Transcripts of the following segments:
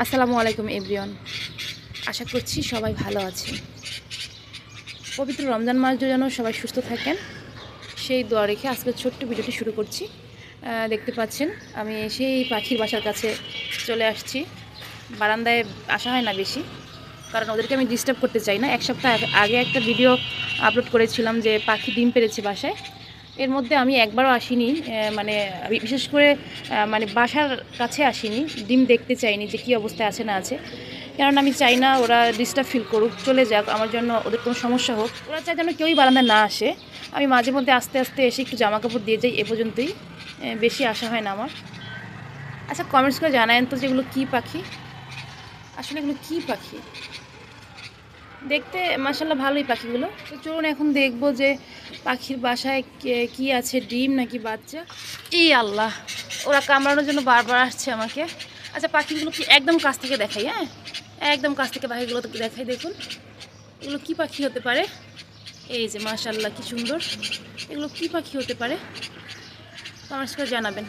আসসালামু আলাইকুম এভরিওয়ান। আশা করছি সবাই ভালো আছেন। পবিত্র রমজান মাস যেন সবাই সুস্থ থাকেন সেই দোয়া রেখে আজকে ছোট্ট ভিডিওটি শুরু করছি। দেখতে পাচ্ছেন আমি সেই পাখির বাসার কাছে চলে আসছি। বারান্দায় আসা হয় না বেশি, কারণ ওদেরকে আমি ডিস্টার্ব করতে চাই না। এক সপ্তাহ আগে একটা ভিডিও আপলোড করেছিলাম যে পাখি ডিম পেড়েছে বাসায়। এর মধ্যে আমি একবারও আসিনি, মানে বিশেষ করে মানে বাসার কাছে আসিনি, ডিম দেখতে চাইনি যে কী অবস্থায় আছে না আছে। কারণ আমি চাই না ওরা ডিস্টার্ব ফিল করুক, চলে যাক, আমার জন্য ওদের কোনো সমস্যা হোক। ওরা চায় যেন কেউই বারান্দায় না আসে। আমি মাঝে মধ্যে আস্তে আস্তে এসে একটু জামা কাপড় দিয়ে যাই, এ পর্যন্তই, বেশি আসা হয় না আমার। আচ্ছা, কমেন্টস করে জানায়েন তো যেগুলো কী পাখি, আসলে এগুলো কী পাখি। দেখতে মাশাআল্লাহ ভালোই পাখিগুলো। তো চলুন এখন দেখবো যে পাখির বাসায় কি আছে, ডিম নাকি বাচ্চা। এই আল্লাহ, ওরা কামড়ানোর জন্য বারবার আসছে আমাকে। আচ্ছা, পাখিগুলো কি একদম কাছ থেকে দেখাই? হ্যাঁ, একদম কাছ থেকে পাখিগুলো দেখাই। দেখুন এগুলো কি পাখি হতে পারে। এই যে মাশাআল্লাহ কি সুন্দর। এগুলো কি পাখি হতে পারে কমেন্টস করে জানাবেন।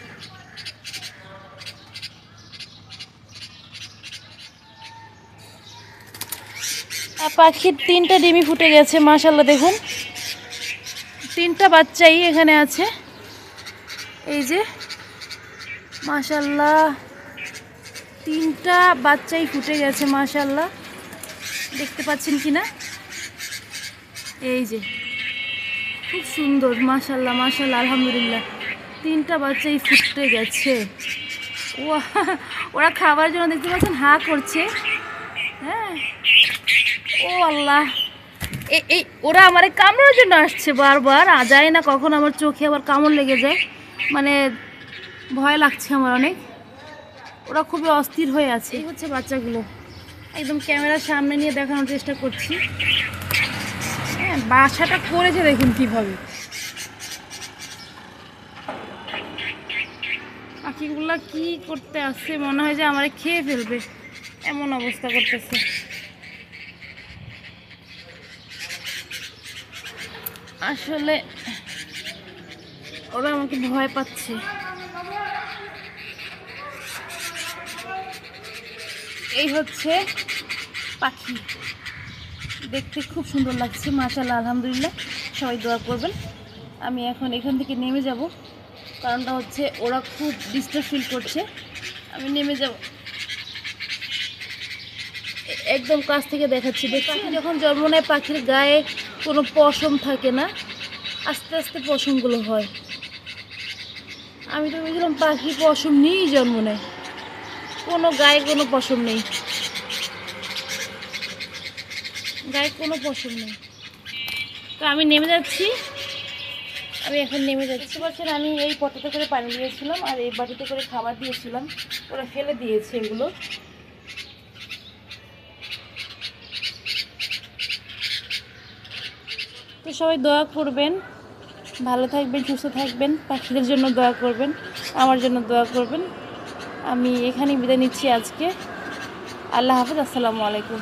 পাখির 3টা ডিমই ফুটে গেছে মাশাআল্লাহ। দেখুন 3টা বাচ্চাই এখানে আছে। এই যে মাশাআল্লাহ 3টা বাচ্চাই ফুটে গেছে মাশাআল্লাহ। দেখতে পাচ্ছেন কি না? এই যে খুব সুন্দর মাশাআল্লাহ মাশাআল্লাহ আলহামদুলিল্লাহ। 3টা বাচ্চাই ফুটে গেছে। ওরা খাবার জন্য দেখতে পাচ্ছেন হা করছে। হ্যাঁ, ও আল্লাহ, এই ওরা আমারে কামড়ানোর জন্য আসছে বারবার। যায় না কখন আমার চোখে আবার কামড় লেগে যায়, মানে ভয় লাগছে আমার অনেক। ওরা খুবই অস্থির হয়ে আছে। এই হচ্ছে বাচ্চাগুলো, একদম ক্যামেরার সামনে নিয়ে দেখানোর চেষ্টা করছি। হ্যাঁ, বাসাটা করেছে দেখুন কিভাবে। পাখিগুলা কি করতে আসছে, মনে হয় যে আমারে খেয়ে ফেলবে, এমন অবস্থা করতেছে। আসলে ওরা আমাকে ভয় পাচ্ছে। এই হচ্ছে পাখি, দেখতে খুব সুন্দর লাগছে মাশাআল্লাহ আলহামদুলিল্লাহ। সবাই দোয়া করবেন। আমি এখন এখান থেকে নেমে যাব, কারণটা হচ্ছে ওরা খুব ডিস্টার্ব ফিল করছে। আমি নেমে যাব, একদম কাছ থেকে দেখাচ্ছি। দেখছি যখন জন্ম নেয় পাখির গায়ে কোনো পশম থাকে না, আস্তে আস্তে পশমগুলো হয়। আমি তো বুঝলাম পাখি পশম নিয়েই জন্ম নেয়, কোনো গায়ে কোনো পশম নেই, গায়ে কোনো পশম নেই। তো আমি নেমে যাচ্ছি, আমি এখন নেমে যাচ্ছি। বলছেন আমি এই পটাতে করে পানি দিয়েছিলাম আর এই বাটিতে করে খাবার দিয়েছিলাম, ওরা ফেলে দিয়েছে এগুলো। তো সবাই দোয়া করবেন, ভালো থাকবেন, সুস্থ থাকবেন, পাখিদের জন্য দোয়া করবেন, আমার জন্য দোয়া করবেন। আমি এখানেই বিদায় নিচ্ছি আজকে। আল্লাহ হাফেজ, আসসালামু আলাইকুম।